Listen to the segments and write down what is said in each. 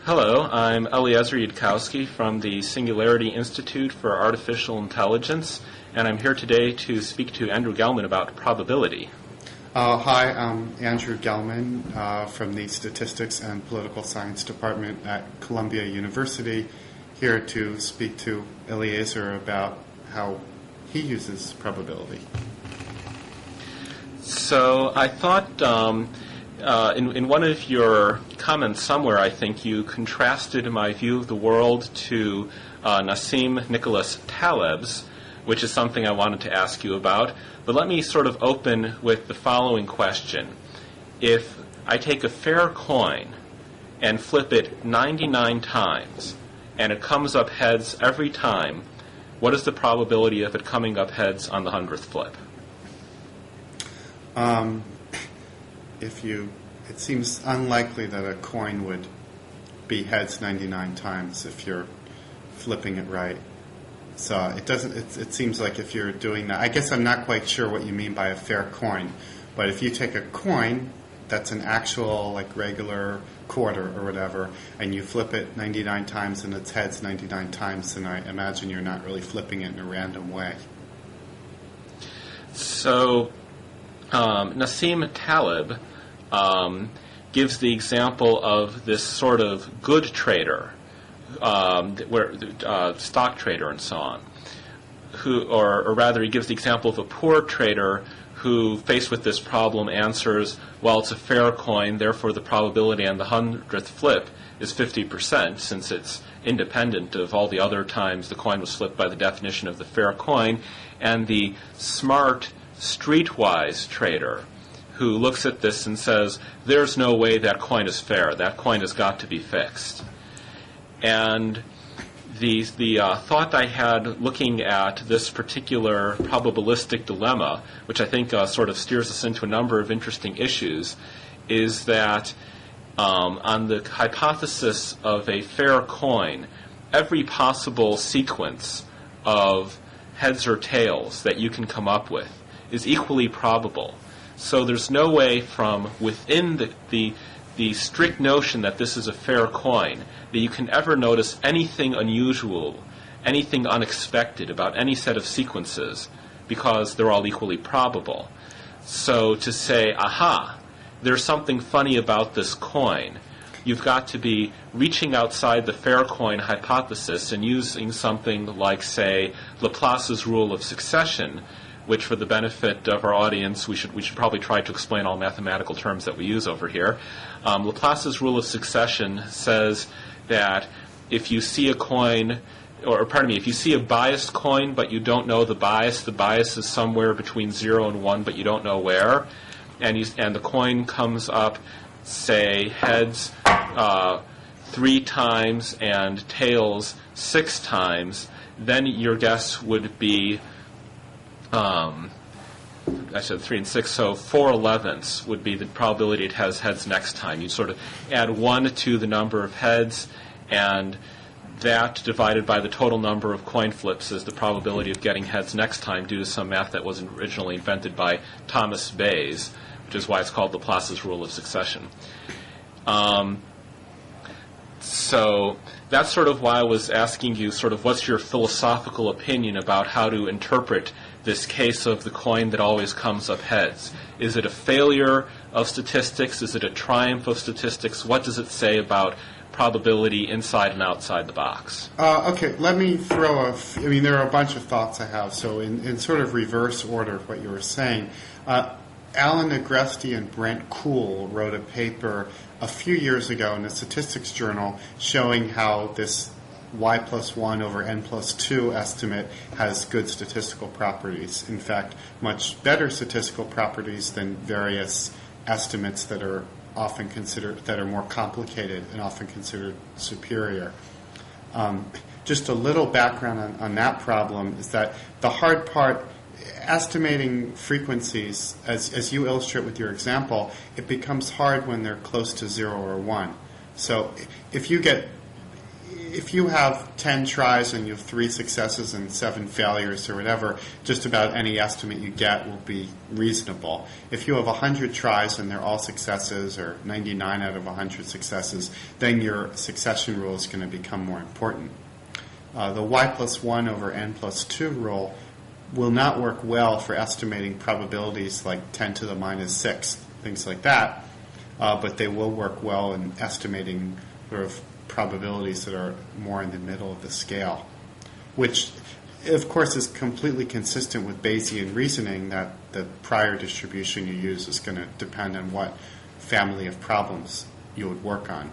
Hello, I'm Eliezer Yudkowsky from the Singularity Institute for Artificial Intelligence, and I'm here today to speak to Andrew Gelman about probability. Hi, I'm Andrew Gelman from the Statistics and Political Science Department at Columbia University, here to speak to Eliezer about how he uses probability. So I thought in one of your comments somewhere, I think you contrasted my view of the world to Nassim Taleb's, which is something I wanted to ask you about. But let me sort of open with the following question. If I take a fair coin and flip it 99 times, and it comes up heads every time, what is the probability of it coming up heads on the 100th flip? It seems unlikely that a coin would be heads 99 times if you're flipping it right. So it doesn't. It seems like if you're doing that, I guess I'm not quite sure what you mean by a fair coin. But if you take a coin that's an actual, like, regular quarter or whatever, and you flip it 99 times and it's heads 99 times, then I imagine you're not really flipping it in a random way. So Nassim Taleb gives the example of this sort of good trader, stock trader and so on, or rather he gives the example of a poor trader who, faced with this problem, answers, well, it's a fair coin, therefore the probability on the 100th flip is 50%, since it's independent of all the other times the coin was flipped by the definition of the fair coin. And the smart, streetwise trader who looks at this and says, there's no way that coin is fair, that coin has got to be fixed. And the thought I had looking at this particular probabilistic dilemma, which I think sort of steers us into a number of interesting issues, is that on the hypothesis of a fair coin, every possible sequence of heads or tails that you can come up with is equally probable. So there's no way from within the strict notion that this is a fair coin that you can ever notice anything unusual, anything unexpected about any set of sequences, because they're all equally probable. So to say, aha, there's something funny about this coin, you've got to be reaching outside the fair coin hypothesis and using something like, say, Laplace's rule of succession, which, for the benefit of our audience, we should probably try to explain all mathematical terms that we use over here. Laplace's rule of succession says that if you see a coin, if you see a biased coin but you don't know the bias is somewhere between 0 and 1, but you don't know where, and the coin comes up, say, heads 3 times and tails 6 times, then your guess would be, I said 3 and 6, so 4/11ths would be the probability it has heads next time. You sort of add 1 to the number of heads, and that divided by the total number of coin flips is the probability of getting heads next time, due to some math that was originally invented by Thomas Bayes, which is why it's called Laplace's rule of succession. So that's sort of why I was asking you sort of what's your philosophical opinion about how to interpret this case of the coin that always comes up heads. Is it a failure of statistics? Is it a triumph of statistics? What does it say about probability inside and outside the box? Okay, let me throw there are a bunch of thoughts I have. So in sort of reverse order of what you were saying, Alan Agresti and Brent Kuhl wrote a paper a few years ago in the Statistics Journal showing how this y plus 1 over n plus 2 estimate has good statistical properties. In fact, much better statistical properties than various estimates that are often considered, that are more complicated and often considered superior. Just a little background on that problem is that the hard part, estimating frequencies, as you illustrate with your example, it becomes hard when they're close to 0 or 1. So if you get if you have 10 tries and you have 3 successes and 7 failures or whatever, just about any estimate you get will be reasonable. If you have 100 tries and they're all successes, or 99 out of 100 successes, then your succession rule is going to become more important. The y plus 1 over n plus 2 rule will not work well for estimating probabilities like 10 to the minus 6, things like that, but they will work well in estimating sort of probabilities that are more in the middle of the scale, which, of course, is completely consistent with Bayesian reasoning that the prior distribution you use is going to depend on what family of problems you would work on.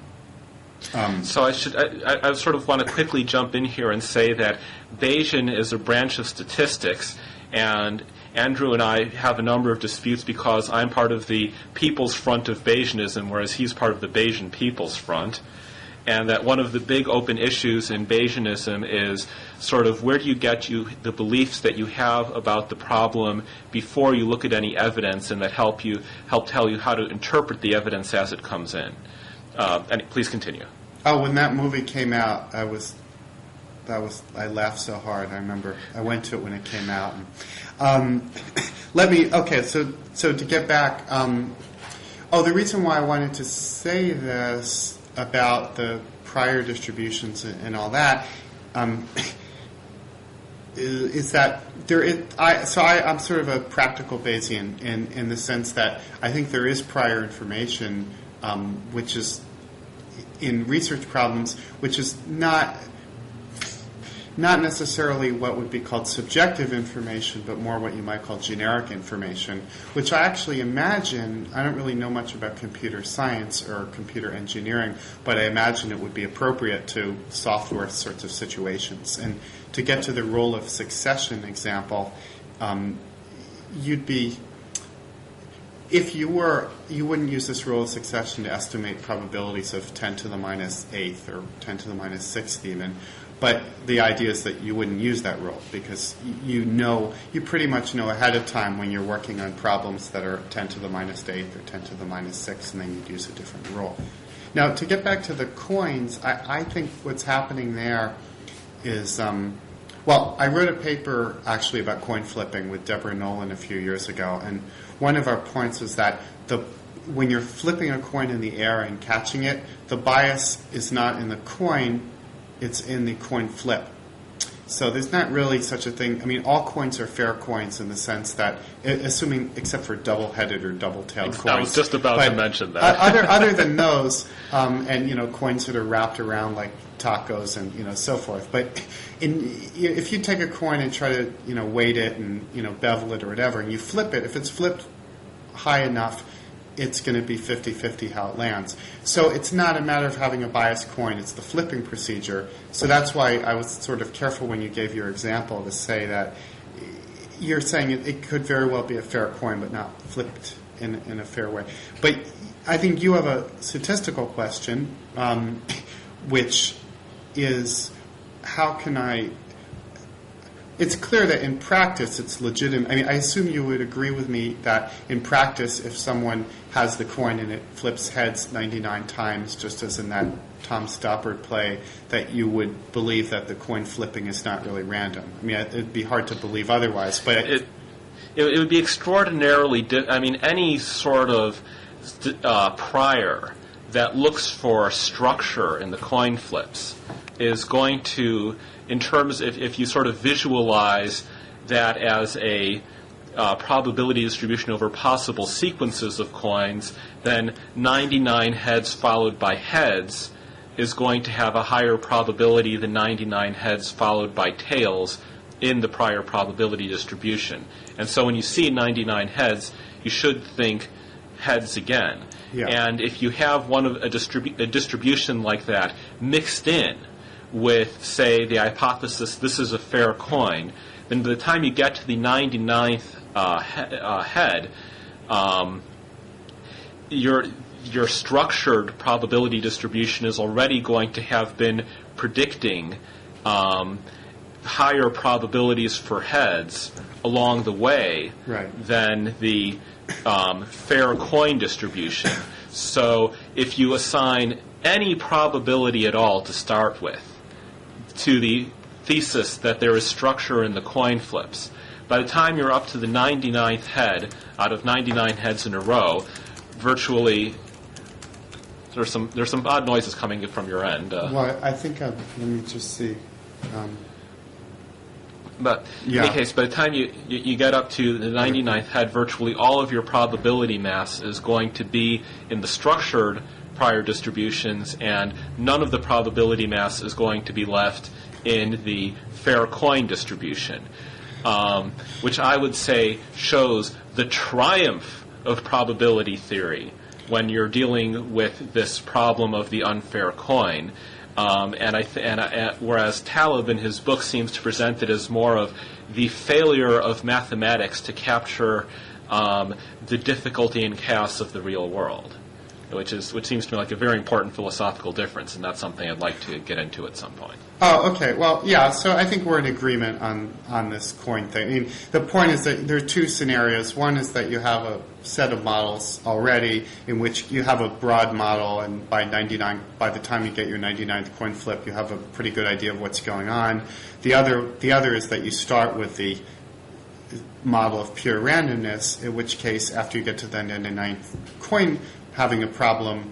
So I sort of want to quickly jump in here and say that Bayesian is a branch of statistics, and Andrew and I have a number of disputes because I'm part of the People's Front of Bayesianism, whereas he's part of the Bayesian People's Front. And that one of the big open issues in Bayesianism is sort of where do you get the beliefs that you have about the problem before you look at any evidence, and that help tell you how to interpret the evidence as it comes in. And please continue. Oh, when that movie came out, I laughed so hard. I remember I went to it when it came out. And, So to get back, the reason why I wanted to say this about the prior distributions and all that is that I'm sort of a practical Bayesian in the sense that I think there is prior information, which is in research problems, which is not necessarily what would be called subjective information, but more what you might call generic information, which I actually imagine, I don't really know much about computer science or computer engineering, but I imagine it would be appropriate to software sorts of situations. And to get to the rule of succession example, you wouldn't use this rule of succession to estimate probabilities of 10 to the minus 8th or 10 to the minus 6th even. But the idea is that you wouldn't use that rule because you pretty much know ahead of time when you're working on problems that are 10 to the minus 8th or 10 to the minus 6th, and then you'd use a different rule. Now, to get back to the coins, I think what's happening there is, I wrote a paper actually about coin flipping with Deborah Nolan a few years ago, and one of our points was that when you're flipping a coin in the air and catching it, the bias is not in the coin, it's in the coin flip. So there's not really such a thing. I mean, all coins are fair coins in the sense that, assuming except for double-headed or double-tailed coins. I was just about to mention that. other than those, and coins that are wrapped around like tacos and so forth. But if you take a coin and try to weight it and bevel it or whatever, and you flip it, if it's flipped high enough, it's going to be 50-50 how it lands. So it's not a matter of having a biased coin, it's the flipping procedure. So that's why I was sort of careful when you gave your example to say that you're saying it could very well be a fair coin but not flipped in a fair way. But I think you have a statistical question, which is how can I... It's clear that in practice it's legitimate. I mean, I assume you would agree with me that in practice, if someone has the coin and it flips heads 99 times, just as in that Tom Stoppard play, that you would believe that the coin flipping is not really random. I mean, it'd be hard to believe otherwise. But it would be extraordinarily... any sort of prior that looks for structure in the coin flips is going to... in terms, if you sort of visualize that as a probability distribution over possible sequences of coins, then 99 heads followed by heads is going to have a higher probability than 99 heads followed by tails in the prior probability distribution. And so when you see 99 heads, you should think heads again. Yeah. And if you have a distribution like that mixed in with, say, the hypothesis this is a fair coin, then by the time you get to the 99th head, your structured probability distribution is already going to have been predicting higher probabilities for heads along the way than the fair coin distribution. So if you assign any probability at all to start with to the thesis that there is structure in the coin flips. By the time you're up to the 99th head out of 99 heads in a row, virtually there's some odd noises coming from your end. Well, I think let me just see. But in any case, by the time you get up to the 99th head, virtually all of your probability mass is going to be in the structured prior distributions, and none of the probability mass is going to be left in the fair coin distribution, which I would say shows the triumph of probability theory when you're dealing with this problem of the unfair coin. Whereas Taleb in his book seems to present it as more of the failure of mathematics to capture the difficulty and chaos of the real world, which seems to me like a very important philosophical difference, and that's something I'd like to get into at some point. Oh, okay. Well, yeah, so I think we're in agreement on this coin thing. I mean, the point is that there are two scenarios. One is that you have a set of models already in which you have a broad model, and by the time you get your 99th coin flip, you have a pretty good idea of what's going on. The other is that you start with the model of pure randomness, in which case, after you get to the 99th coin having a problem,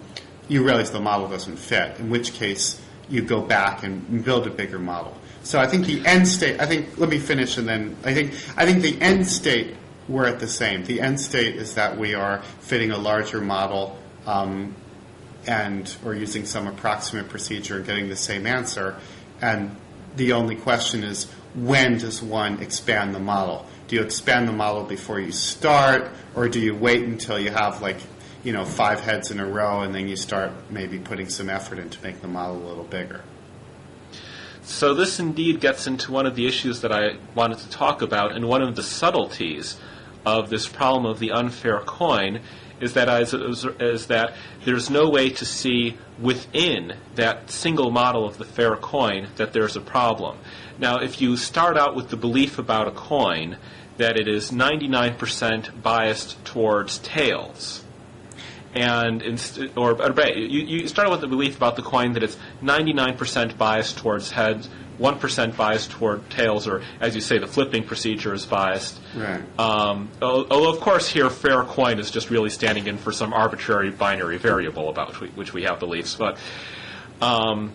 you realize the model doesn't fit, in which case you go back and build a bigger model. So I think the end state, let me finish, and then I think the end state, we're at the same. The end state is that we are fitting a larger model or using some approximate procedure and getting the same answer. And the only question is, when does one expand the model? Do you expand the model before you start, or do you wait until you have 5 heads in a row, and then you start maybe putting some effort in to make the model a little bigger? So this indeed gets into one of the issues that I wanted to talk about, and one of the subtleties of this problem of the unfair coin is that there's no way to see within that single model of the fair coin that there's a problem. Now, if you start out with the belief about a coin that it is 99% biased towards tails, you start out with the belief about the coin that it's 99% biased towards heads, 1% biased toward tails, or as you say, the flipping procedure is biased. Right. Although, of course, here fair coin is just really standing in for some arbitrary binary variable about which we have beliefs. But so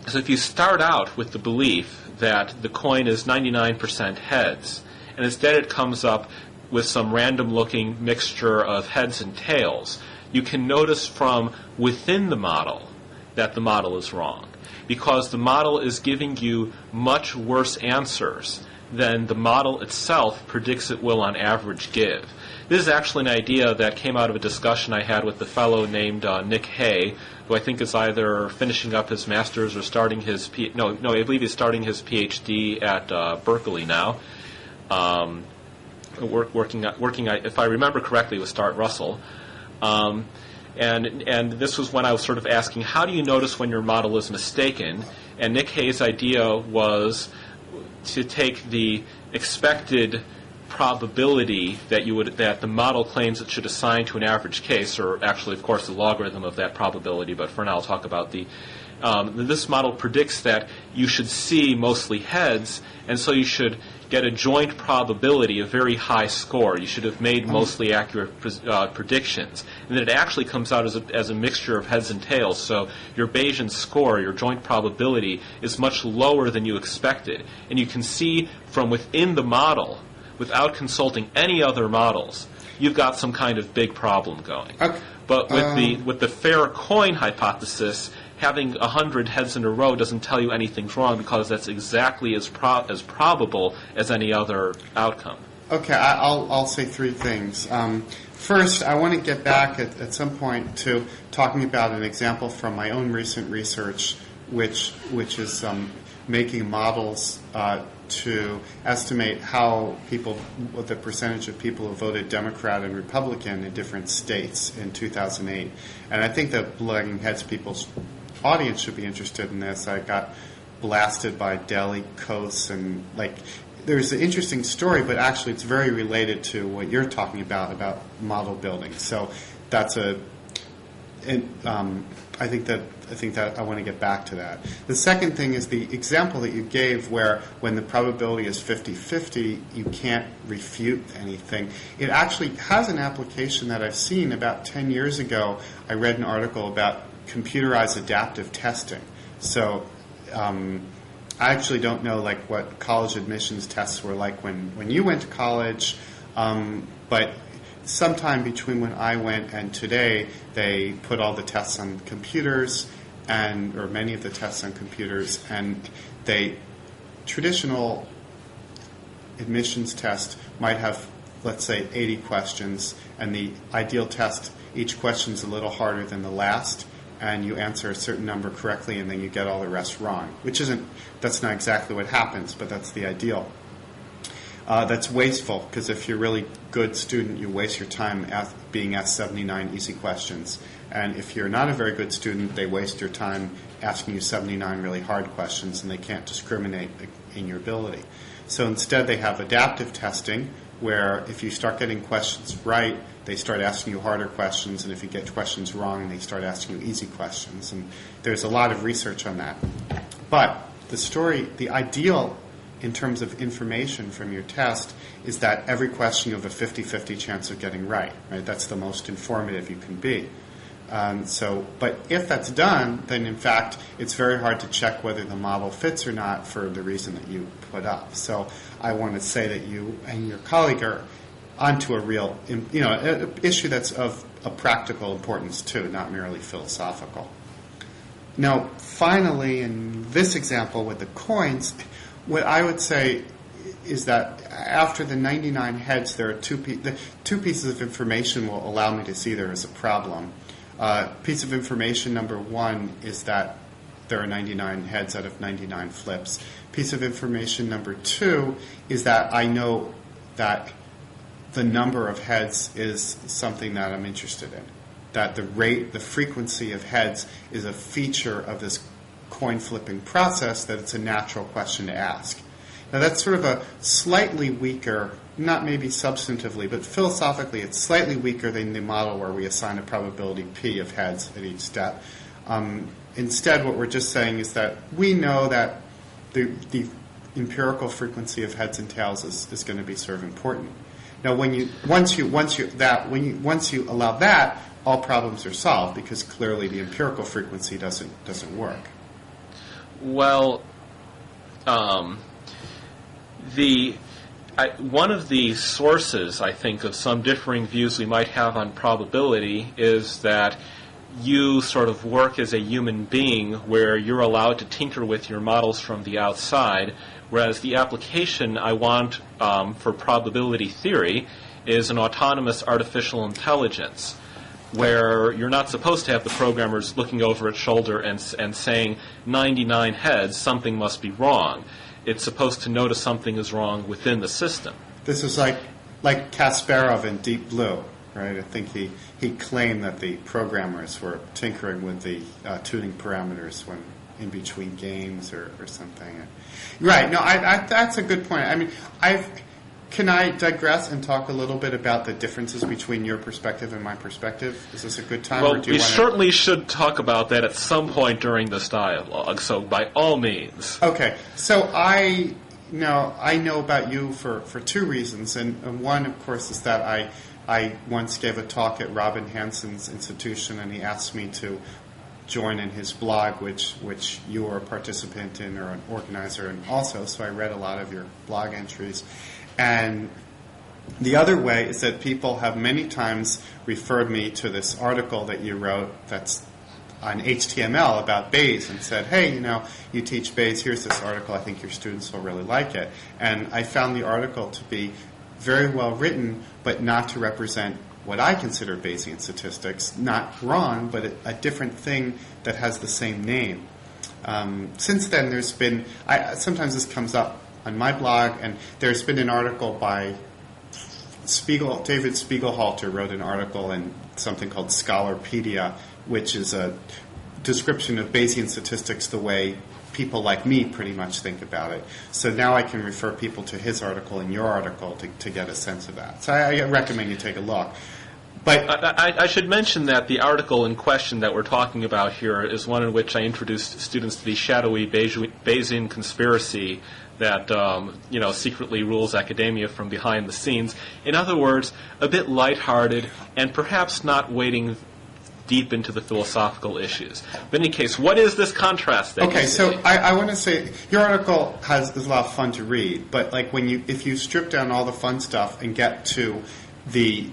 if you start out with the belief that the coin is 99% heads, and instead it comes up with some random-looking mixture of heads and tails, you can notice from within the model that the model is wrong, because the model is giving you much worse answers than the model itself predicts it will on average give. This is actually an idea that came out of a discussion I had with a fellow named Nick Hay, who I think is either finishing up his master's or starting his I believe he's starting his PhD at Berkeley now. Working, if I remember correctly, with Start Russell. And this was when I was sort of asking, how do you notice when your model is mistaken? And Nick Hay's idea was to take the expected probability that the model claims it should assign to an average case, or actually, of course, the logarithm of that probability. But for now, I'll talk about this model predicts that you should see mostly heads, and so you should get a joint probability, a very high score. You should have made mostly accurate predictions. And then it actually comes out as a mixture of heads and tails. So your Bayesian score, your joint probability, is much lower than you expected. And you can see from within the model, without consulting any other models, you've got some kind of big problem going. Okay. But with the fair coin hypothesis, having 100 heads in a row doesn't tell you anything's wrong, because that's exactly as probable as any other outcome. Okay, I'll say 3 things. First, I want to get back at some point to talking about an example from my own recent research, which is making models to estimate the percentage of people who voted Democrat and Republican in different states in 2008. And I think that Blogging Heads people's audience should be interested in this. I got blasted by Daily Kos, and there's an interesting story, but actually it's very related to what you're talking about model building. So that's I think that I want to get back to that. The second thing is the example that you gave where when the probability is 50-50, you can't refute anything. It actually has an application that I've seen. About 10 years ago, I read an article about computerized adaptive testing. So I actually don't know like what college admissions tests were like when you went to college, but sometime between when I went and today, they put all the tests on computers, or many of the tests on computers, and traditional admissions test might have, let's say, 80 questions, and the ideal test, each question's a little harder than the last, and you answer a certain number correctly, and then you get all the rest wrong, that's not exactly what happens, but that's the ideal. That's wasteful, because if you're a really good student, you waste your time being asked 79 easy questions. And if you're not a very good student, they waste your time asking you 79 really hard questions, and they can't discriminate in your ability. So instead, they have adaptive testing, where if you start getting questions right, they start asking you harder questions, and if you get questions wrong, they start asking you easy questions. And there's a lot of research on that. But the ideal in terms of information from your test is that every question you have a 50-50 chance of getting right? That's the most informative you can be. But if that's done, then in fact it's very hard to check whether the model fits or not for the reason that you put up. So I want to say that you and your colleague are onto a real, an issue that's of a practical importance too, not merely philosophical. Now, finally, in this example with the coins, what I would say is that after the 99 heads, there are two pieces of information will allow me to see there is a problem. Piece of information number one is that there are 99 heads out of 99 flips. Piece of information number two is that I know that the number of heads is something that I'm interested in. That the frequency of heads is a feature of this coin flipping process, that it's a natural question to ask. Now that's sort of a slightly weaker, not maybe substantively, but philosophically it's slightly weaker than the model where we assign a probability P of heads at each step. Instead, what we're just saying is that we know that the empirical frequency of heads and tails is going to be sort of important. Now, once you allow that, all problems are solved, because clearly the empirical frequency doesn't work. Well, one of the sources, I think, of some differing views we might have on probability is that you sort of work as a human being where you're allowed to tinker with your models from the outside, whereas the application I want for probability theory is an autonomous artificial intelligence, where you're not supposed to have the programmers looking over its shoulder and saying 99 heads, something must be wrong. It's supposed to notice something is wrong within the system. This is like Kasparov in Deep Blue, right? I think he claimed that the programmers were tinkering with the tuning parameters when in between games or something. Right. No, that's a good point. I mean, can I digress and talk a little bit about the differences between your perspective and my perspective? Is this a good time? Well, we certainly should talk about that at some point during this dialogue, so by all means. Okay. So I know about you for two reasons, and one, of course, is that I once gave a talk at Robin Hansen's institution, and he asked me to join in his blog, which you are a participant in or an organizer in also, so I read a lot of your blog entries. And the other way is that people have many times referred me to this article that you wrote that's on HTML about Bayes and said, hey, you teach Bayes, here's this article, I think your students will really like it. And I found the article to be very well written, but not to represent what I consider Bayesian statistics. Not wrong, but a different thing that has the same name. Since then, there's been, sometimes this comes up on my blog, and there's been an article by David Spiegelhalter wrote an article in something called Scholarpedia, which is a description of Bayesian statistics the way people like me pretty much think about it. So now I can refer people to his article and your article to get a sense of that. So I recommend you take a look. But I should mention that the article in question that we're talking about here is one in which I introduced students to the shadowy Bayesian conspiracy that secretly rules academia from behind the scenes. In other words, a bit lighthearted and perhaps not wading deep into the philosophical issues. But in any case, what is this contrast that you so see? I want to say your article is a lot of fun to read, but like if you strip down all the fun stuff and get to the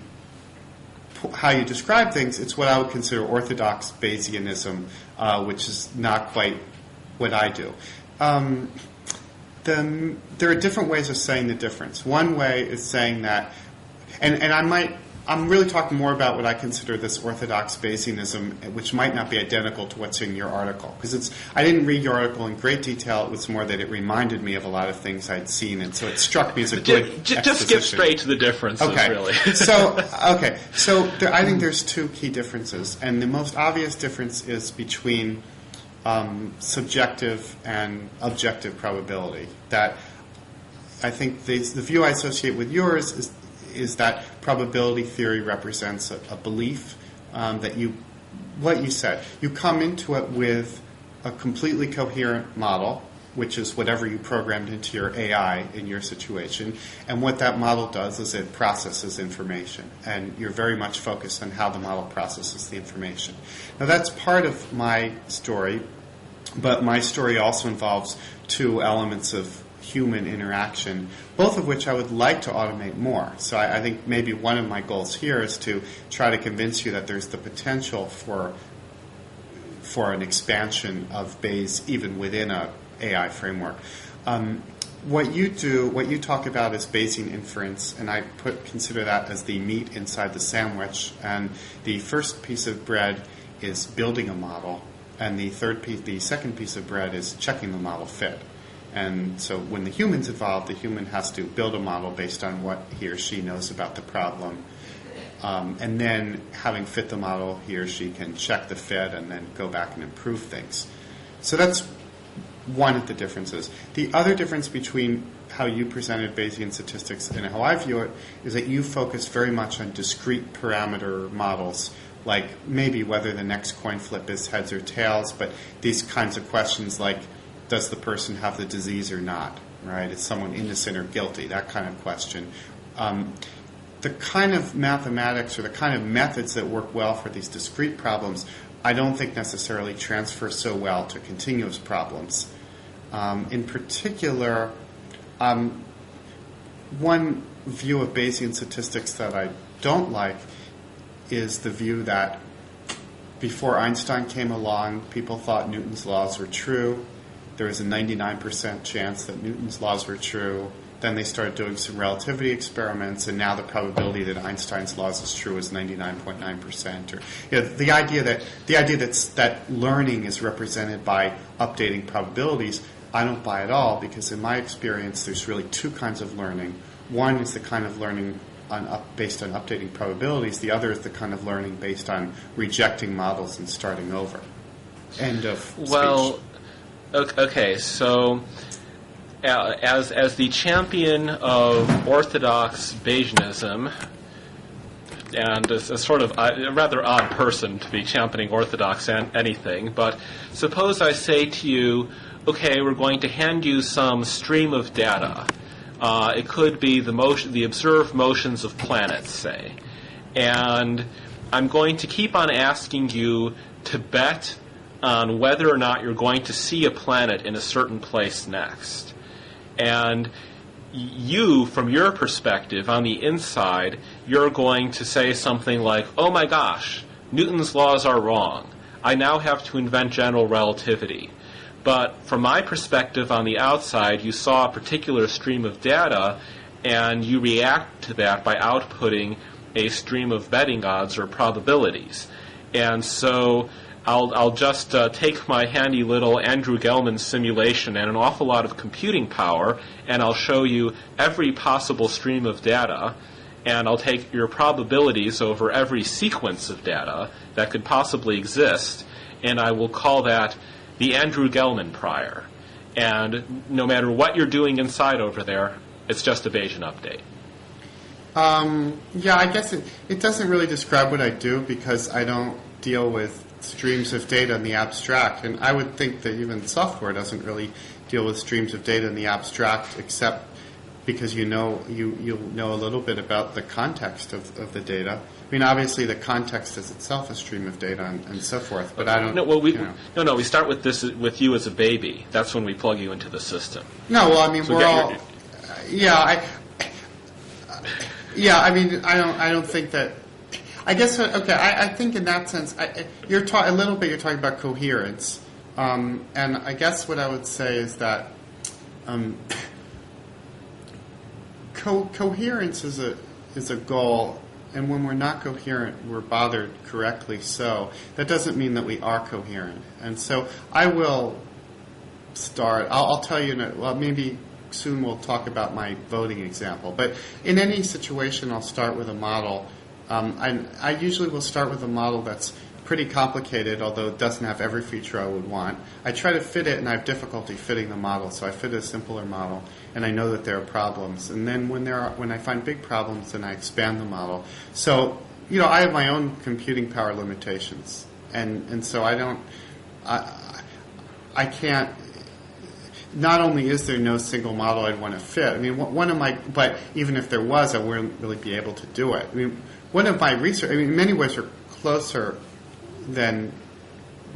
how you describe things, it's what I would consider orthodox Bayesianism, which is not quite what I do. Then there are different ways of saying the difference. One way is saying that, and I'm really talking more about what I consider this orthodox Bayesianism, which might not be identical to what's in your article. Because I didn't read your article in great detail. It was more that it reminded me of a lot of things I'd seen, and so it struck me as a good Just skip straight to the differences, really. So I think there's two key differences, and the most obvious difference is between subjective and objective probability. That I think the view I associate with yours is that probability theory represents a belief that what you said. You come into it with a completely coherent model, which is whatever you programmed into your AI in your situation. And what that model does is it processes information. And you're very much focused on how the model processes the information. Now, that's part of my story, but my story also involves two elements of human interaction, both of which I would like to automate more. So I think maybe one of my goals here is to try to convince you that there's the potential for an expansion of Bayes even within a AI framework. What you talk about is Bayesian inference, and I consider that as the meat inside the sandwich. And the first piece of bread is building a model, and the second piece of bread is checking the model fit. And so when the human's involved, the human has to build a model based on what he or she knows about the problem. And then having fit the model, he or she can check the fit and then go back and improve things. So that's one of the differences. The other difference between how you presented Bayesian statistics and how I view it is that you focus very much on discrete parameter models, like maybe whether the next coin flip is heads or tails, but these kinds of questions like, does the person have the disease or not, right? Is someone innocent or guilty? That kind of question. The kind of mathematics or the kind of methods that work well for these discrete problems, I don't think necessarily transfer so well to continuous problems. In particular, one view of Bayesian statistics that I don't like is the view that before Einstein came along, people thought Newton's laws were true. There was a 99% chance that Newton's laws were true. Then they started doing some relativity experiments, and now the probability that Einstein's laws is true is 99.9%. Or the idea that learning is represented by updating probabilities, I don't buy at all, because in my experience, there's really two kinds of learning. One is the kind of learning based on updating probabilities. The other is the kind of learning based on rejecting models and starting over. End of speech. Well, okay, so as the champion of orthodox Bayesianism, and a sort of a rather odd person to be championing orthodox anything, but suppose I say to you, okay, we're going to hand you some stream of data. It could be the observed motions of planets, say, and I'm going to keep on asking you to bet on whether or not you're going to see a planet in a certain place next. And you, from your perspective, on the inside, you're going to say something like, oh my gosh, Newton's laws are wrong. I now have to invent general relativity. But from my perspective on the outside, you saw a particular stream of data, and you react to that by outputting a stream of betting odds or probabilities. And so I'll just take my handy little Andrew Gelman simulation and an awful lot of computing power, and I'll show you every possible stream of data, and I'll take your probabilities over every sequence of data that could possibly exist, and I will call that the Andrew Gelman prior. And no matter what you're doing inside over there, it's just a Bayesian update. Yeah, I guess it doesn't really describe what I do because I don't deal with streams of data in the abstract. And I would think that even software doesn't really deal with streams of data in the abstract except because you'll know a little bit about the context of the data. I mean, obviously the context is itself a stream of data and so forth, but I don't... No, well, we start with this with you as a baby. That's when we plug you into the system. No, well, I mean, so we're all... I mean, I don't think that... I guess, okay, I think in that sense, you're a little bit, you're talking about coherence. And I guess what I would say is that coherence is a goal, and when we're not coherent, we're bothered correctly so. That doesn't mean that we are coherent. And so I will start, I'll tell you, well, maybe soon we'll talk about my voting example. But in any situation, I'll start with a model. I usually will start with a model that's pretty complicated, although it doesn't have every feature I would want. I try to fit it, and I have difficulty fitting the model, so I fit a simpler model, and I know that there are problems. And then when I find big problems, then I expand the model. So, I have my own computing power limitations, and so I can't. Not only is there no single model I'd want to fit, I mean, but even if there was, I wouldn't really be able to do it. I mean, one of my research, I mean, in many ways we're closer than,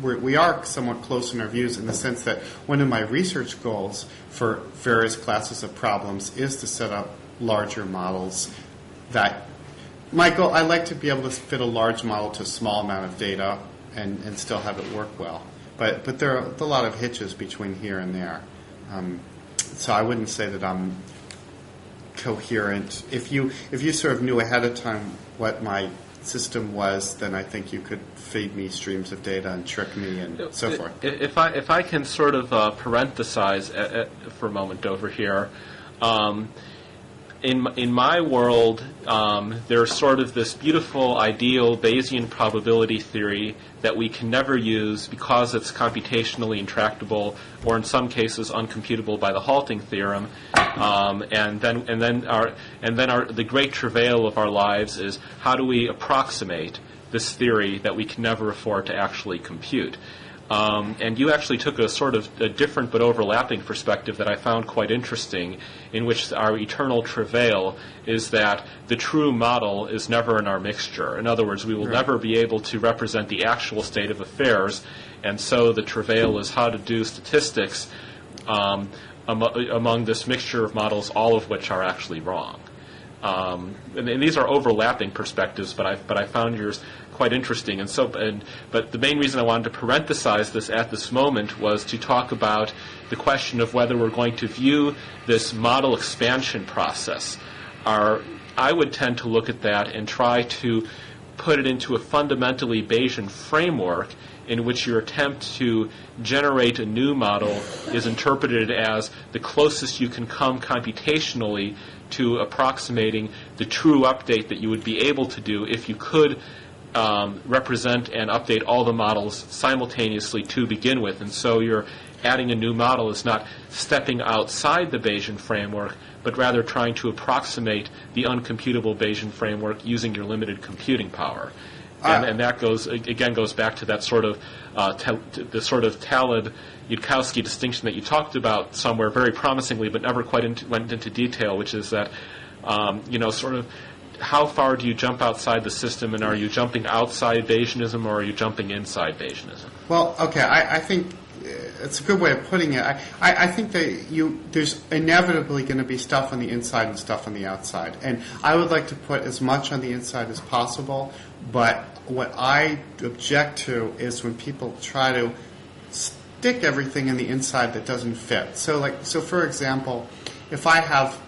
we are somewhat close in our views in the sense that one of my research goals for various classes of problems is to set up larger models that, my goal, I like to be able to fit a large model to a small amount of data and still have it work well. But there are a lot of hitches between here and there. So I wouldn't say that I'm coherent. If you sort of knew ahead of time what my system was, then I think you could feed me streams of data and trick me and so forth. If I can sort of parenthesize for a moment over here, in my world, there's sort of this beautiful, ideal Bayesian probability theory that we can never use because it's computationally intractable, or in some cases uncomputable by the halting theorem. And then the great travail of our lives is how do we approximate this theory that we can never afford to actually compute. And you actually took a sort of a different but overlapping perspective that I found quite interesting, in which our eternal travail is that the true model is never in our mixture. In other words, we will never be able to represent the actual state of affairs, and so the travail is how to do statistics among this mixture of models, all of which are actually wrong. And these are overlapping perspectives, but I found yours quite interesting. But the main reason I wanted to parenthesize this at this moment was to talk about the question of whether we're going to view this model expansion process. I would tend to look at that and try to put it into a fundamentally Bayesian framework in which your attempt to generate a new model is interpreted as the closest you can come computationally to approximating the true update that you would be able to do if you could represent and update all the models simultaneously to begin with. And so you're adding a new model is not stepping outside the Bayesian framework, but rather trying to approximate the uncomputable Bayesian framework using your limited computing power. And that goes back to that sort of the sort of Taleb Yudkowsky distinction that you talked about somewhere very promisingly, but never quite went into detail, which is that sort of how far do you jump outside the system, and are you jumping outside Bayesianism or are you jumping inside Bayesianism? Well, okay, I think it's a good way of putting it. I think that there's inevitably going to be stuff on the inside and stuff on the outside. And I would like to put as much on the inside as possible, but what I object to is when people try to stick everything in the inside that doesn't fit. So for example, if I have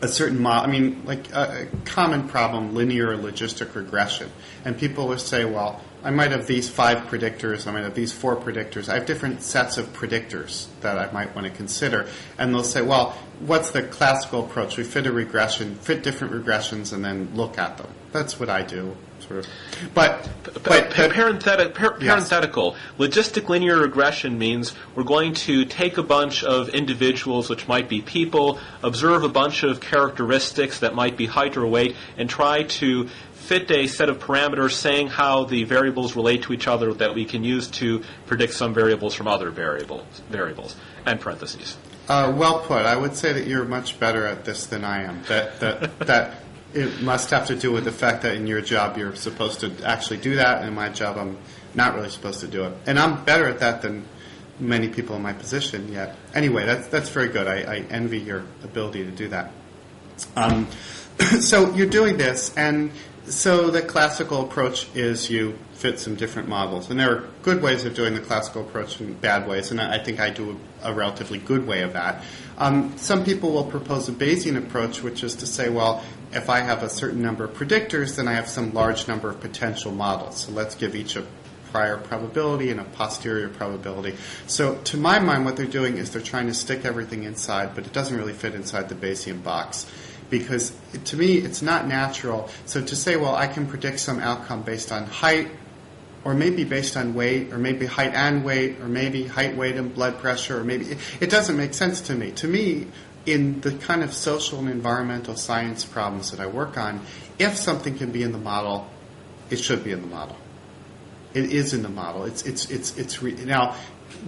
a certain model, I mean, like a common problem, linear logistic regression, and people will say, well, I might have these 5 predictors, I might have these 4 predictors. I have different sets of predictors that I might want to consider. And they'll say, well, what's the classical approach? We fit a regression, fit different regressions, and then look at them. that's what I do, sort of. But parenthetical. Logistic linear regression means we're going to take a bunch of individuals, which might be people, observe a bunch of characteristics that might be height or weight, and try to fit a set of parameters saying how the variables relate to each other that we can use to predict some variables from other variables, and parentheses. Well put. I would say that you're much better at this than I am. That it must have to do with the fact that in your job you're supposed to actually do that, and in my job I'm not really supposed to do it. And I'm better at that than many people in my position yet. Anyway, that's very good. I envy your ability to do that. So you're doing this, and so the classical approach is you fit some different models. And there are good ways of doing the classical approach and bad ways, and I think I do a relatively good way of that. Some people will propose a Bayesian approach, which is to say, well, if I have a certain number of predictors, then I have some large number of potential models. So let's give each a prior probability and a posterior probability. So to my mind, what they're doing is they're trying to stick everything inside, but it doesn't really fit inside the Bayesian box. Because to me, it's not natural. So to say, well, I can predict some outcome based on height, or maybe based on weight, or maybe height and weight, or maybe height, weight, and blood pressure, or maybe it doesn't make sense to me. To me, in the kind of social and environmental science problems that I work on, if something can be in the model, it should be in the model. It is in the model. Now,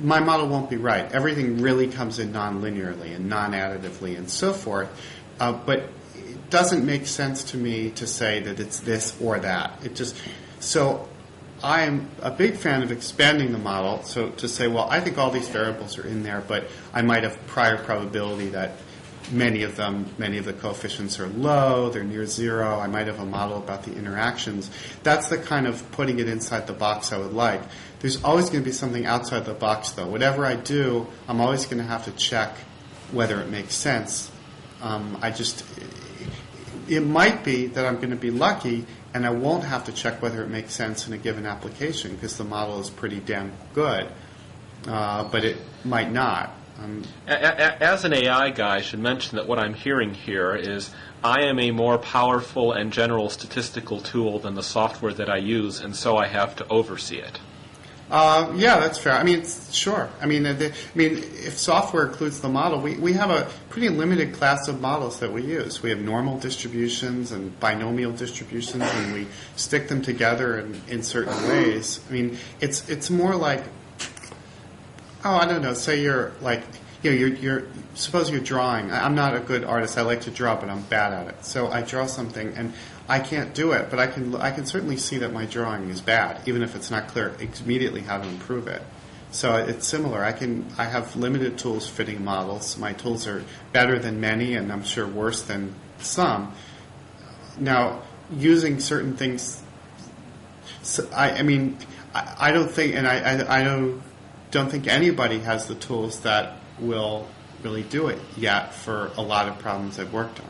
my model won't be right. Everything really comes in non-linearly and non-additively and so forth. But it doesn't make sense to me to say that it's this or that. So I am a big fan of expanding the model. So to say, well, I think all these variables are in there, but I might have prior probability that many of the coefficients are low, they're near zero. I might have a model about the interactions. That's the kind of putting it inside the box I would like. There's always going to be something outside the box, though. Whatever I do, I'm always going to have to check whether it makes sense. It might be that I'm going to be lucky and I won't have to check whether it makes sense in a given application because the model is pretty damn good, but it might not. As an AI guy, I should mention that what I'm hearing here is I am a more powerful and general statistical tool than the software that I use, and so I have to oversee it. Yeah, that's fair. I mean, sure. I mean, if software includes the model, we have a pretty limited class of models that we use. We have normal distributions and binomial distributions, and we stick them together in certain ways. I mean, it's more like, I don't know. Say you're like, you're suppose you're drawing. I'm not a good artist. I like to draw, but I'm bad at it. So I draw something and I can't do it, but I can certainly see that my drawing is bad, even if it's not clear immediately how to improve it. So it's similar. I have limited tools fitting models. My tools are better than many, and I'm sure worse than some. Now, using certain things, I don't think, and I don't think anybody has the tools that will really do it yet for a lot of problems I've worked on.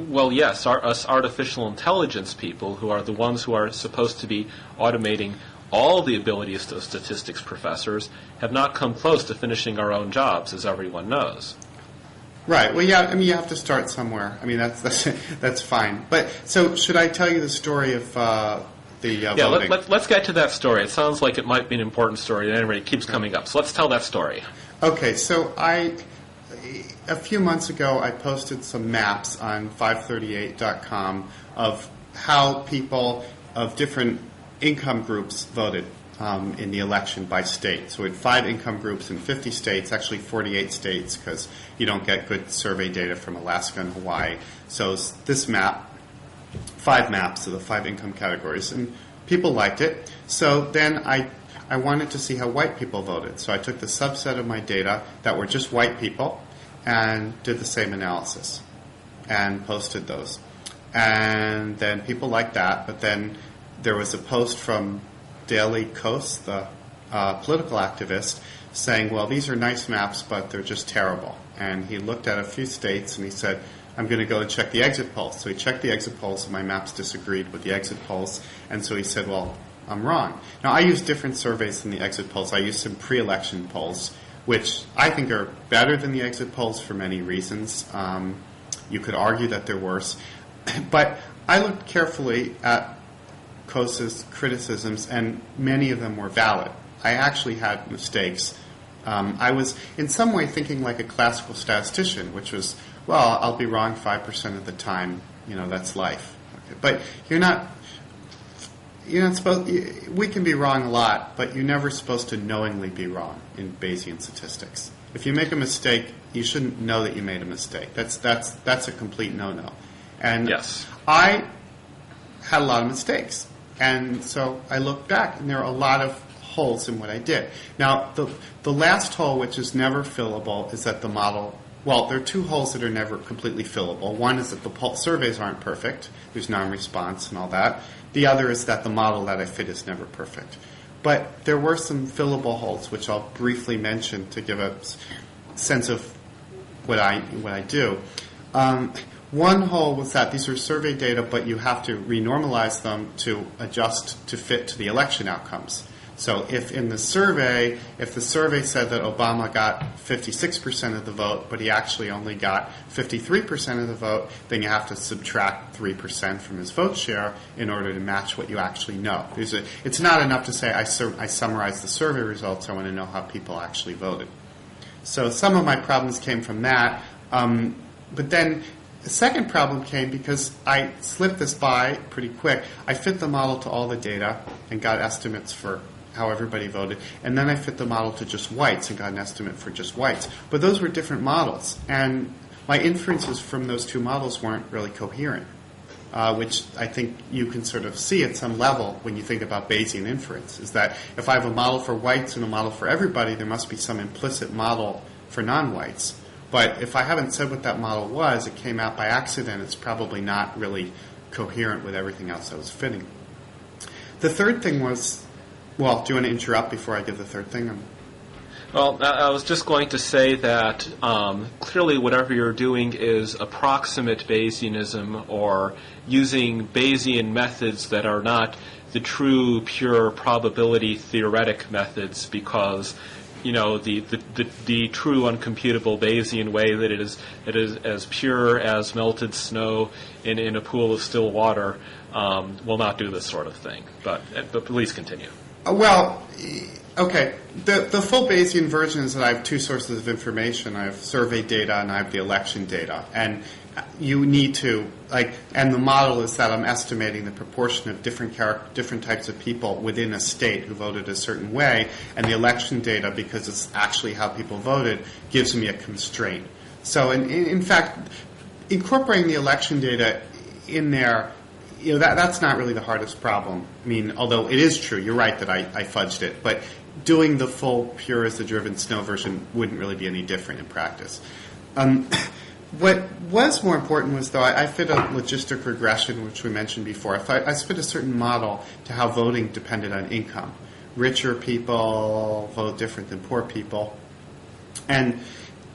Well, yes, us artificial intelligence people, who are the ones who are supposed to be automating all the abilities of statistics professors, have not come close to finishing our own jobs, as everyone knows. Right. Well, yeah. I mean, you have to start somewhere. I mean, that's fine. But so, should I tell you the story of the voting? Let's get to that story. It sounds like it might be an important story. At any rate, it keeps coming up. So let's tell that story. Okay. So a few months ago, I posted some maps on 538.com of how people of different income groups voted in the election by state. So we had 5 income groups in 50 states, actually 48 states, because you don't get good survey data from Alaska and Hawaii. So this map, 5 maps of the 5 income categories, and people liked it. So then I wanted to see how white people voted. So I took the subset of my data that were just white people and did the same analysis and posted those. And then people liked that, but then there was a post from Daily Kos, the political activist, saying, well, these are nice maps, but they're just terrible. And he looked at a few states and he said, I'm going to go and check the exit polls. So he checked the exit polls and my maps disagreed with the exit polls. And so he said, well, I'm wrong. Now, I use different surveys than the exit polls. I use some pre-election polls, which I think are better than the exit polls for many reasons. You could argue that they're worse. But I looked carefully at Kos's criticisms, and many of them were valid. I actually had mistakes. I was in some way thinking like a classical statistician, which was, well, I'll be wrong 5% of the time. That's life. Okay. But you're not supposed. We can be wrong a lot, but you're never supposed to knowingly be wrong in Bayesian statistics. If you make a mistake, you shouldn't know that you made a mistake. That's a complete no-no. And Yes. I had a lot of mistakes, and so I looked back, and there are a lot of holes in what I did. Now, the last hole, which is never fillable, is that the model. Well, there are two holes that are never completely fillable. One is that the surveys aren't perfect. There's non-response and all that. The other is that the model that I fit is never perfect. But there were some fillable holes, which I'll briefly mention to give a sense of what I do. One hole was that these are survey data, but you have to renormalize them to adjust to fit to the election outcomes. So if the survey said that Obama got 56% of the vote, but he actually only got 53% of the vote, then you have to subtract 3% from his vote share in order to match what you actually know. It's not enough to say I summarized the survey results. I want to know how people actually voted. So some of my problems came from that. But then the second problem came because I slipped this by pretty quick. I fit the model to all the data and got estimates for how everybody voted. And then I fit the model to just whites and got an estimate for just whites. But those were different models. And my inferences from those two models weren't really coherent, which I think you can sort of see at some level when you think about Bayesian inference, is that if I have a model for whites and a model for everybody, there must be some implicit model for non-whites. But if I haven't said what that model was, it came out by accident, it's probably not really coherent with everything else I was fitting. The third thing was, well, do you want to interrupt before I give the third thing? Well, I was just going to say that clearly whatever you're doing is approximate Bayesianism, or using Bayesian methods that are not the true, pure probability theoretic methods, because the true uncomputable Bayesian way that it is as pure as melted snow in a pool of still water will not do this sort of thing. But please continue. Well, okay. The full Bayesian version is that I have two sources of information. I have survey data and I have the election data. And you need to, and the model is that I'm estimating the proportion of different types of people within a state who voted a certain way, and the election data, because it's actually how people voted, gives me a constraint. So in fact, incorporating the election data in there, that's not really the hardest problem. I mean, although it is true, you're right that I fudged it, but doing the full pure as the driven snow version wouldn't really be any different in practice. What was more important was, though, I fit a logistic regression, which we mentioned before. I fit a certain model to how voting depended on income. Richer people vote different than poor people. And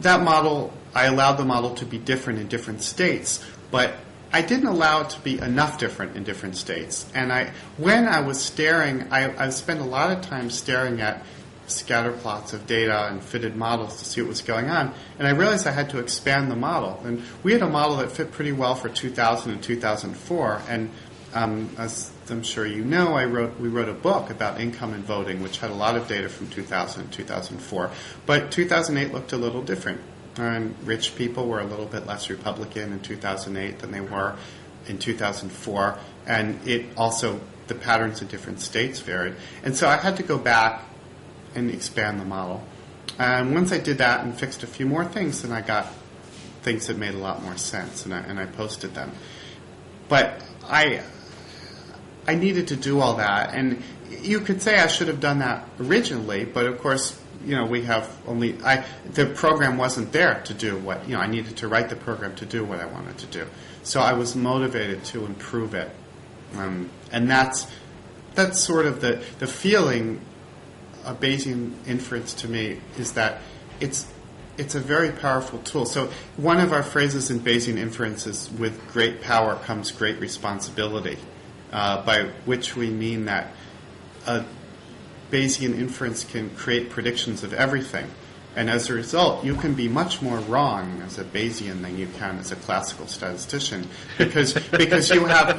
that model, I allowed the model to be different in different states, but I didn't allow it to be enough different in different states. And when I was staring, I spent a lot of time staring at scatter plots of data and fitted models to see what was going on. And I realized I had to expand the model. And we had a model that fit pretty well for 2000 and 2004. And as I'm sure you know, we wrote a book about income and voting, which had a lot of data from 2000 and 2004. But 2008 looked a little different. And rich people were a little bit less Republican in 2008 than they were in 2004. And it also, the patterns in different states varied. And so I had to go back and expand the model. And once I did that and fixed a few more things, then I got things that made a lot more sense, and I posted them. But I needed to do all that, and you could say I should have done that originally, but of course, we have the program wasn't there to do what, I needed to write the program to do what I wanted to do. So I was motivated to improve it. And that's sort of the feeling of Bayesian inference to me, is that it's a very powerful tool. So one of our phrases in Bayesian inference is, with great power comes great responsibility, by which we mean that Bayesian inference can create predictions of everything. And as a result, you can be much more wrong as a Bayesian than you can as a classical statistician, because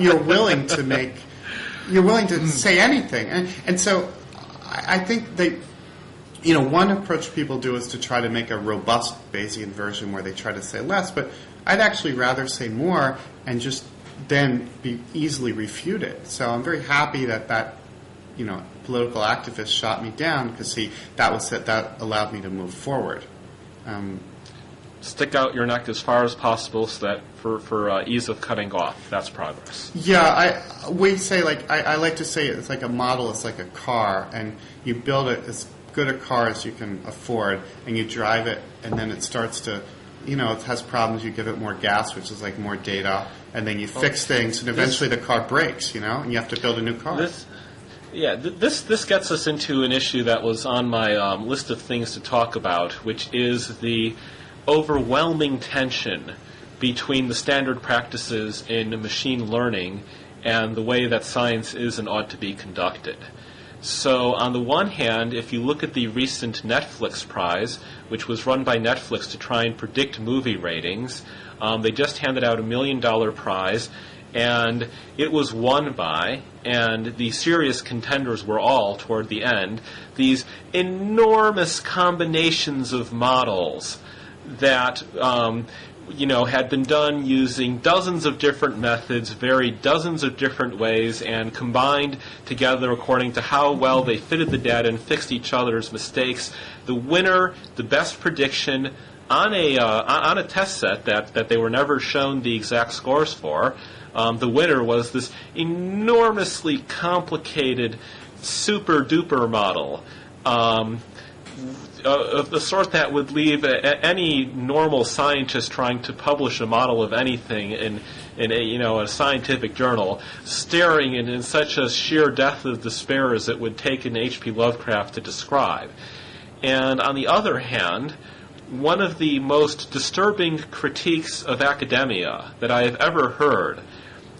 you're willing to say anything. And so I think one approach people do is to try to make a robust Bayesian version where they try to say less, but I'd actually rather say more and just then be easily refuted. So I'm very happy that political activist shot me down, because that allowed me to move forward. Stick out your neck as far as possible, so that for ease of cutting off, that's progress. Yeah, we say, I like to say it's like a model. It's like a car, and you build it as good a car as you can afford, and you drive it, and then it starts to, it has problems. You give it more gas, which is like more data, and then you fix things, and eventually the car breaks, and you have to build a new car. This gets us into an issue that was on my list of things to talk about, which is the overwhelming tension between the standard practices in machine learning and the way that science is and ought to be conducted. So on the one hand, if you look at the recent Netflix prize, which was run by Netflix to try and predict movie ratings, they just handed out $1 million prize, and it was won by, and the serious contenders were all, toward the end, these enormous combinations of models that had been done using dozens of different methods, varied dozens of different ways, and combined together according to how well they fitted the data and fixed each other's mistakes. The winner, the best prediction on a test set that they were never shown the exact scores for, the winner was this enormously complicated super-duper model of the sort that would leave any normal scientist trying to publish a model of anything in a scientific journal staring in such a sheer depth of despair as it would take an H.P. Lovecraft to describe. And on the other hand, one of the most disturbing critiques of academia that I have ever heard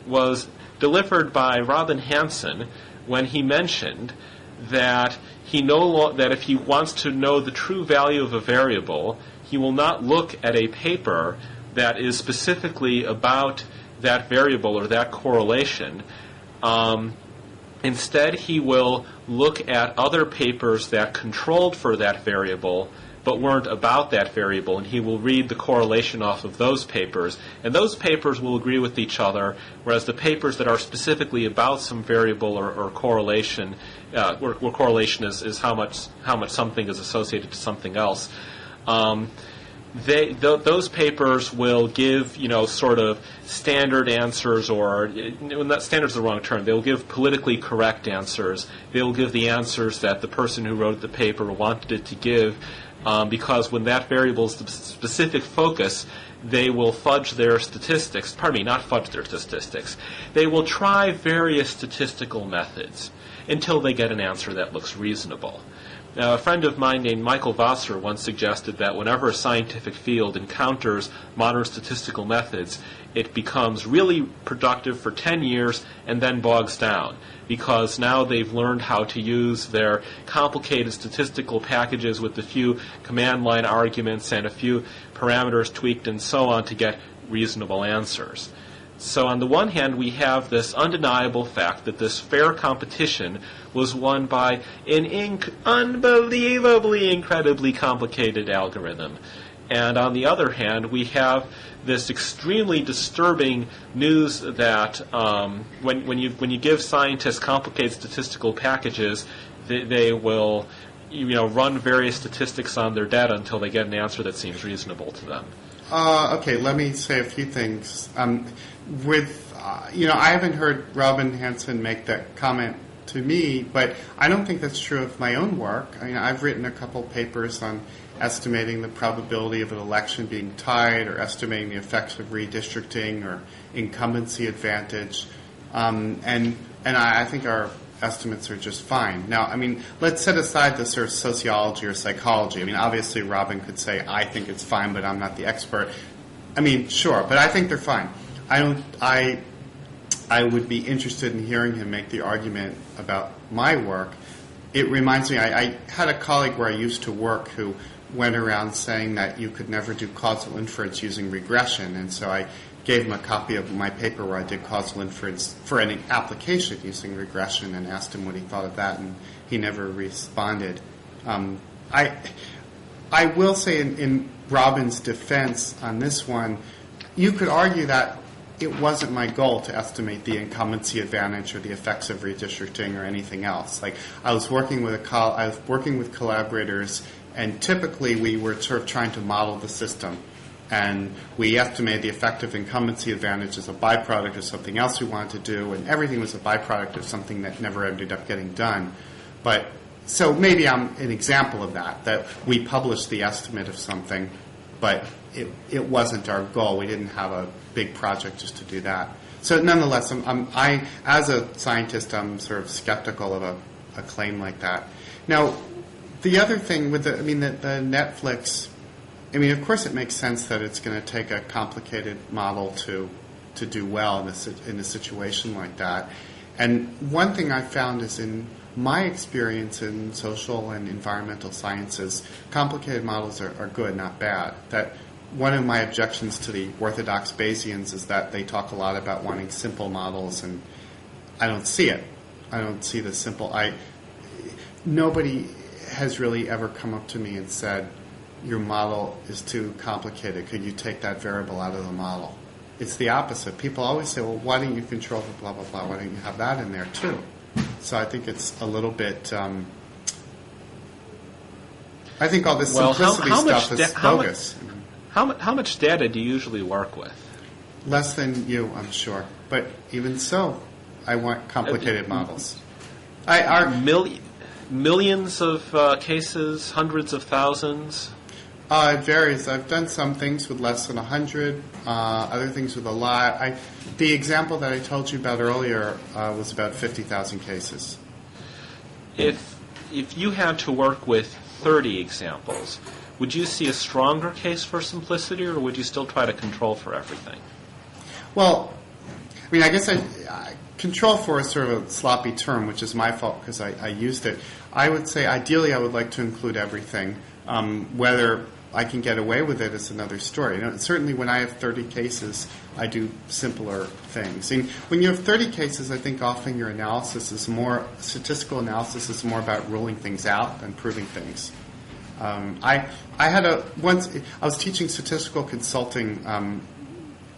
was delivered by Robin Hanson when he mentioned that that if he wants to know the true value of a variable, he will not look at a paper that is specifically about that variable or that correlation. Instead, he will look at other papers that controlled for that variable but weren't about that variable, and he will read the correlation off of those papers, and those papers will agree with each other, whereas the papers that are specifically about some variable or correlation, where correlation is how much something is associated to something else, those papers will give sort of standard answers, or not standard's the wrong term. They'll give politically correct answers. They'll give the answers that the person who wrote the paper wanted it to give. Because when that variable is the specific focus, they will fudge their statistics. Pardon me, not fudge their statistics. They will try various statistical methods until they get an answer that looks reasonable. Now, a friend of mine named Michael Vassar once suggested that whenever a scientific field encounters modern statistical methods, it becomes really productive for 10 years and then bogs down, because now they've learned how to use their complicated statistical packages with a few command line arguments and a few parameters tweaked and so on to get reasonable answers. So on the one hand, we have this undeniable fact that this fair competition was won by an unbelievably, incredibly complicated algorithm. And on the other hand, we have this extremely disturbing news that when you give scientists complicated statistical packages, they will run various statistics on their data until they get an answer that seems reasonable to them. Okay, let me say a few things. I haven't heard Robin Hanson make that comment to me, but I don't think that's true of my own work. I mean, I've written a couple papers on estimating the probability of an election being tied, or estimating the effects of redistricting or incumbency advantage, and I think our estimates are just fine. Now, I mean, let's set aside the sort of sociology or psychology. I mean, obviously Robin could say, I think it's fine, but I'm not the expert. I mean, sure, but I think they're fine. I would be interested in hearing him make the argument about my work. It reminds me, I had a colleague where I used to work who went around saying that you could never do causal inference using regression, and so I gave him a copy of my paper where I did causal inference for any application using regression and asked him what he thought of that, and he never responded. I will say in Robin's defense on this one, you could argue that it wasn't my goal to estimate the incumbency advantage or the effects of redistricting or anything else. Like, I was working with collaborators, and typically we were sort of trying to model the system, and we estimated the effect of incumbency advantage as a byproduct of something else we wanted to do, and everything was a byproduct of something that never ended up getting done. But so maybe I'm an example of that we published the estimate of something, but it wasn't our goal. We didn't have a big project just to do that. So nonetheless, I as a scientist, I'm sort of skeptical of a claim like that. Now, the other thing with the Netflix, of course it makes sense that it's going to take a complicated model to do well in a situation like that. And one thing I found is in my experience in social and environmental sciences, complicated models are good, not bad. That one of my objections to the orthodox Bayesians is that they talk a lot about wanting simple models, and I don't see it. I don't see the simple. Nobody has really ever come up to me and said, your model is too complicated. Could you take that variable out of the model? It's the opposite. People always say, well, why don't you control for blah, blah, blah? Why don't you have that in there too? So I think it's a little bit... I think all this simplicity stuff is bogus. How much data do you usually work with? Less than you, I'm sure. But even so, I want complicated models. Millions of cases, hundreds of thousands? It varies. I've done some things with less than 100, other things with a lot. The example that I told you about earlier was about 50,000 cases. If you had to work with 30 examples, would you see a stronger case for simplicity, or would you still try to control for everything? Well, I guess control for is sort of a sloppy term, which is my fault because I used it. I would say ideally I would like to include everything. Whether I can get away with it is another story. Certainly when I have 30 cases, I do simpler things. And when you have 30 cases, I think often your statistical analysis is more about ruling things out than proving things. I was teaching statistical consulting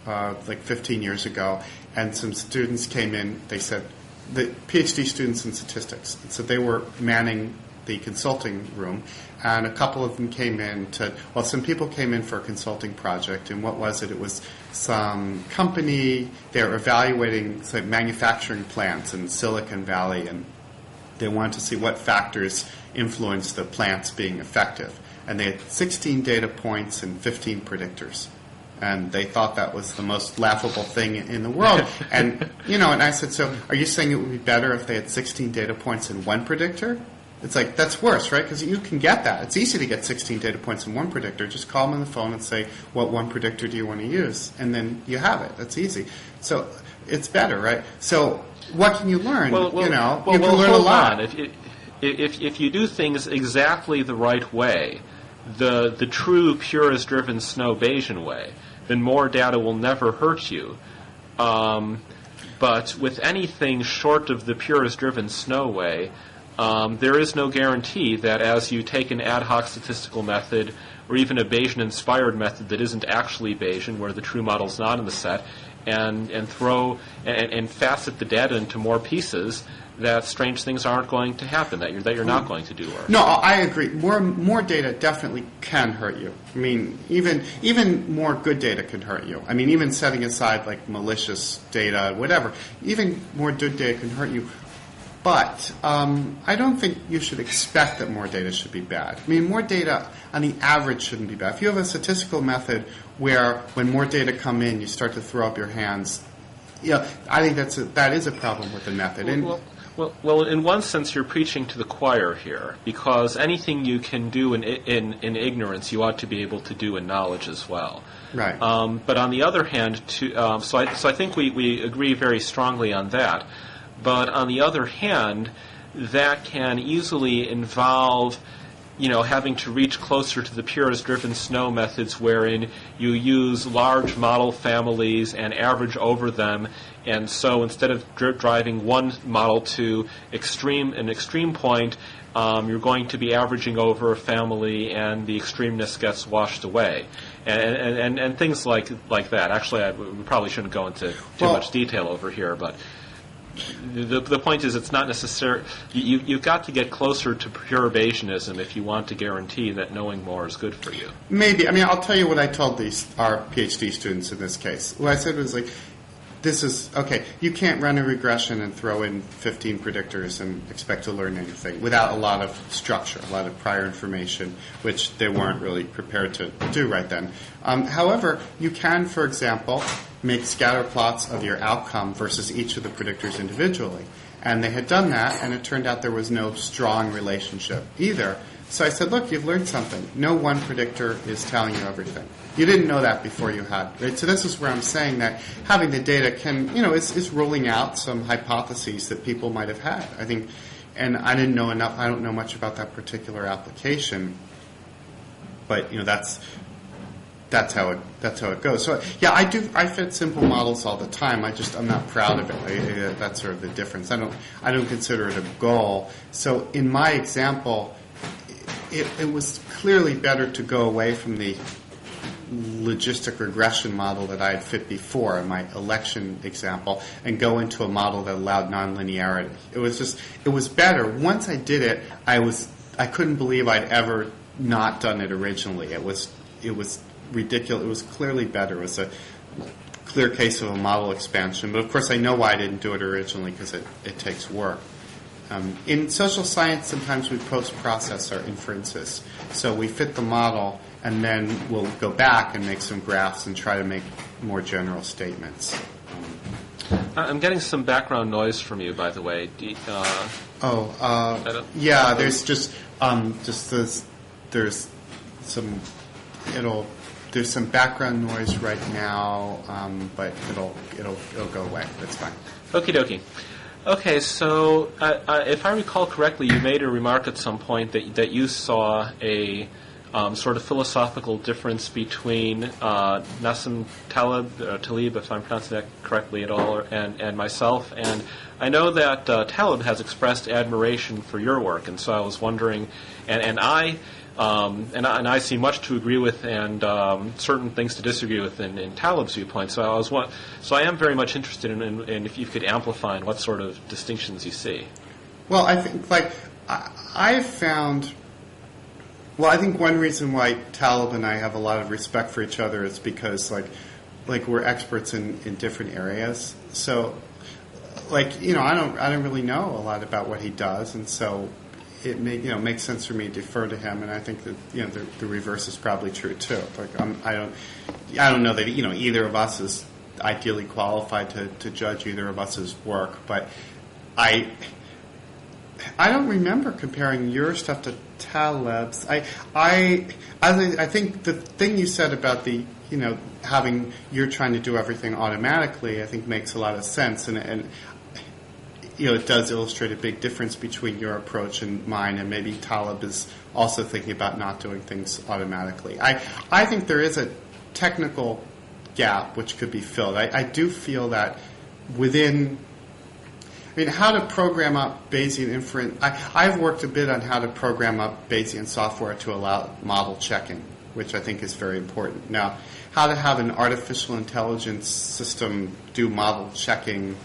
like 15 years ago, and some students came in. They said, the PhD students in statistics, so they were manning the consulting room, and a couple of them came in some people came in for a consulting project, and what was it? It was some company. They were evaluating manufacturing plants in Silicon Valley, and they wanted to see what factors influenced the plants being effective. And they had 16 data points and 15 predictors. And they thought that was the most laughable thing in the world. And, and I said, so are you saying it would be better if they had 16 data points and one predictor? It's like, that's worse, right? Because you can get that. It's easy to get 16 data points and one predictor. Just call them on the phone and say, what one predictor do you want to use? And then you have it. That's easy. So it's better, right? So what can you learn? You can learn a lot. If you do things exactly the right way, the true purist-driven Snow Bayesian way, then more data will never hurt you. But with anything short of the purist-driven Snow way, there is no guarantee that as you take an ad hoc statistical method or even a Bayesian-inspired method that isn't actually Bayesian, where the true model's not in the set, and facet the data into more pieces, that strange things aren't going to happen, that you're not going to do worse. No, I agree. More data definitely can hurt you. Even more good data can hurt you. Even setting aside like malicious data, whatever, even more good data can hurt you. But I don't think you should expect that more data should be bad. More data on the average shouldn't be bad. If you have a statistical method where when more data come in, you start to throw up your hands, I think that is a problem with the method. Well, in one sense, you're preaching to the choir here, because anything you can do in ignorance, you ought to be able to do in knowledge as well. Right. But on the other hand, so I think we agree very strongly on that. But on the other hand, that can easily involve, having to reach closer to the purest driven snow methods wherein you use large model families and average over them. And so instead of driving one model to an extreme point, you're going to be averaging over a family and the extremeness gets washed away. And things like that. Actually, we probably shouldn't go into too much detail over here, but the point is, it's not necessary. You've got to get closer to pure Bayesianism if you want to guarantee that knowing more is good for you. Maybe. I mean, I'll tell you what I told our PhD students in this case. What I said was this is, okay, you can't run a regression and throw in 15 predictors and expect to learn anything without a lot of structure, a lot of prior information, which they weren't really prepared to do right then. However, you can, for example, make scatter plots of your outcome versus each of the predictors individually. And they had done that, and it turned out there was no strong relationship either. So I said, look, you've learned something. No one predictor is telling you everything. You didn't know that before you had. Right? So this is where I'm saying that having the data can, is ruling out some hypotheses that people might have had. I think, and I didn't know enough. I don't know much about that particular application, but that's how it goes. So yeah, I fit simple models all the time. I'm not proud of it. That's sort of the difference. I don't consider it a goal. So in my example, it was clearly better to go away from the logistic regression model that I had fit before in my election example and go into a model that allowed nonlinearity. It was better. Once I did it, I couldn't believe I'd ever not done it originally. It was ridiculous. It was clearly better. It was a clear case of a model expansion. But of course, I know why I didn't do it originally, because it takes work. In social science, sometimes we post-process our inferences. So we fit the model, and then we'll go back and make some graphs and try to make more general statements. I'm getting some background noise from you, by the way. Yeah, there's some background noise right now, but it'll go away. That's fine. Okie dokie. Okay, so if I recall correctly, you made a remark at some point that you saw a sort of philosophical difference between Nassim Taleb, if I'm pronouncing that correctly at all, and myself. And I know that Taleb has expressed admiration for your work, and so I was wondering, and I see much to agree with and certain things to disagree with in Taleb's viewpoint. So I am very much interested in if you could amplify on what sort of distinctions you see. Well, I think I've found. Well, I think one reason why Taleb and I have a lot of respect for each other is because we're experts in different areas. So I don't really know a lot about what he does, and so it makes sense for me to defer to him, and I think that the reverse is probably true too. I don't know that either of us is ideally qualified to judge either of us's work, but I don't remember comparing your stuff to Taleb's. I think the thing you said about the having you're trying to do everything automatically, I think makes a lot of sense, and it does illustrate a big difference between your approach and mine, and maybe Taleb is also thinking about not doing things automatically. I think there is a technical gap which could be filled. I do feel that how to program up Bayesian inference. I've worked a bit on how to program up Bayesian software to allow model checking, which I think is very important. Now, how to have an artificial intelligence system do model checking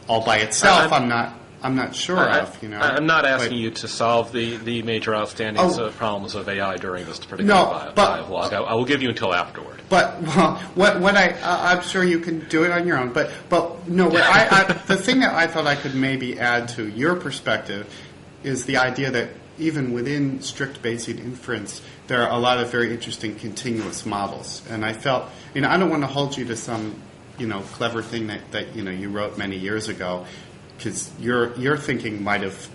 all by itself, I'm not sure of. I'm not asking you to solve the major outstanding problems of AI during this particular dialogue. I will give you until afterward. But what I'm sure you can do it on your own. But no, the thing that I thought I could maybe add to your perspective is the idea that even within strict Bayesian inference, there are a lot of very interesting continuous models. And I felt, I don't want to hold you to some clever thing that you wrote many years ago, because your thinking might have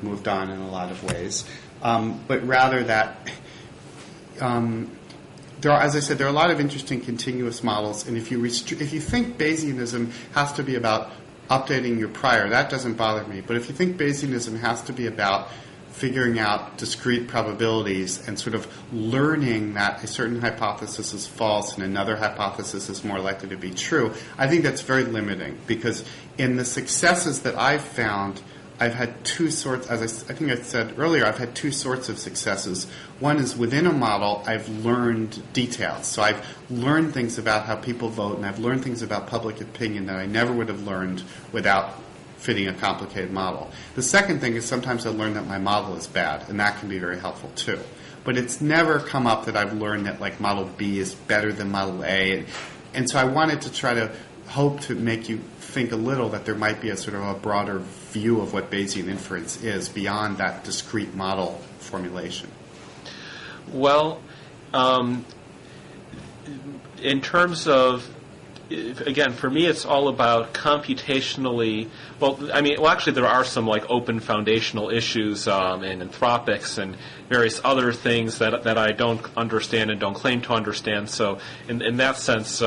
moved on in a lot of ways, but rather that as I said, there are a lot of interesting continuous models, and if you think Bayesianism has to be about updating your prior, that doesn't bother me. But if you think Bayesianism has to be about figuring out discrete probabilities and sort of learning that a certain hypothesis is false and another hypothesis is more likely to be true, I think that's very limiting, because in the successes that I've found, I've had two sorts, as I think I said earlier, I've had two sorts of successes. One is within a model, I've learned details. So I've learned things about how people vote, and I've learned things about public opinion that I never would have learned without fitting a complicated model. The second thing is sometimes I learn that my model is bad, and that can be very helpful too. But it's never come up that I've learned that like model B is better than model A. And so I wanted to try to hope to make you think a little that there might be a sort of a broader view of what Bayesian inference is beyond that discrete model formulation. Well, in terms of, again, for me, it's all about computationally. Actually, there are some like open foundational issues in anthropics and various other things that I don't understand and don't claim to understand. So, in that sense,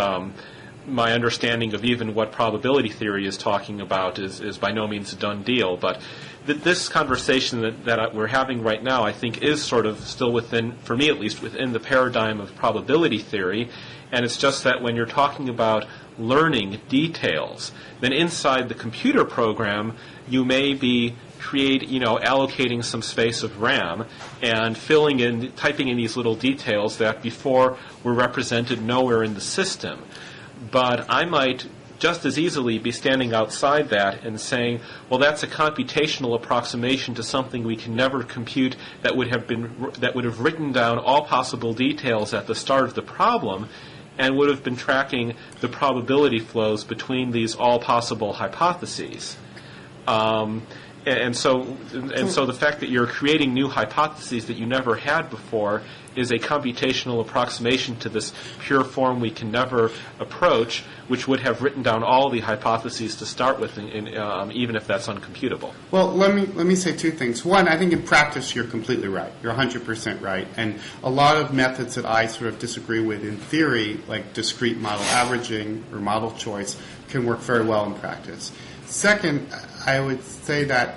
my understanding of even what probability theory is talking about is by no means a done deal. But this conversation that we're having right now, I think, is sort of still within, for me at least, within the paradigm of probability theory. And it's just that when you're talking about learning details, then inside the computer program, you may be allocating some space of RAM and typing in these little details that before were represented nowhere in the system. But I might just as easily be standing outside that and saying, well, that's a computational approximation to something we can never compute that would have written down all possible details at the start of the problem and would have been tracking the probability flows between these all possible hypotheses. And so the fact that you're creating new hypotheses that you never had before is a computational approximation to this pure form we can never approach, which would have written down all the hypotheses to start with, even if that's uncomputable. Well, let me say two things. One, I think in practice you're completely right. You're 100% right. And a lot of methods that I sort of disagree with in theory, like discrete model averaging or model choice, can work very well in practice. Second, I would say that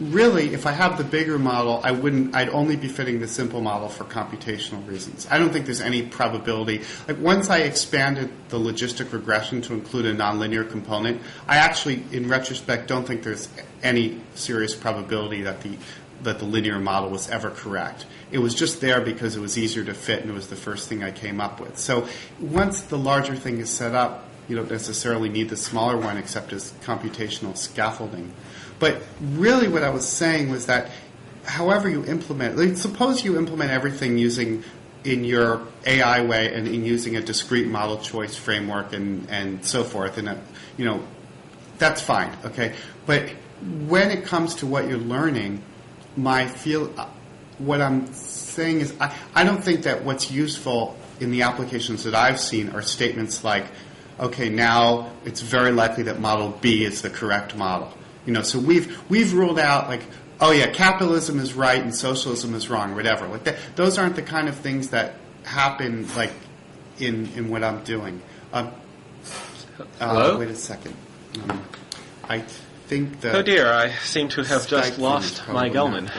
really, if I have the bigger model, I'd only be fitting the simple model for computational reasons. I don't think there's any probability. Like once I expanded the logistic regression to include a nonlinear component, I actually, in retrospect, don't think there's any serious probability that the linear model was ever correct. It was just there because it was easier to fit and it was the first thing I came up with. So once the larger thing is set up, you don't necessarily need the smaller one except as computational scaffolding. But really what I was saying was that however you implement, like suppose you implement everything using in your AI way and in using a discrete model choice framework and so forth, and that's fine, okay? But when it comes to what you're learning, what I'm saying is I don't think that what's useful in the applications that I've seen are statements like, okay, now it's very likely that model B is the correct model. So we've ruled out like, oh yeah, capitalism is right and socialism is wrong, whatever. Like those aren't the kind of things that happen like in what I'm doing. Hello? Wait a second. I think that. Oh dear, I seem to have just lost my Gelman.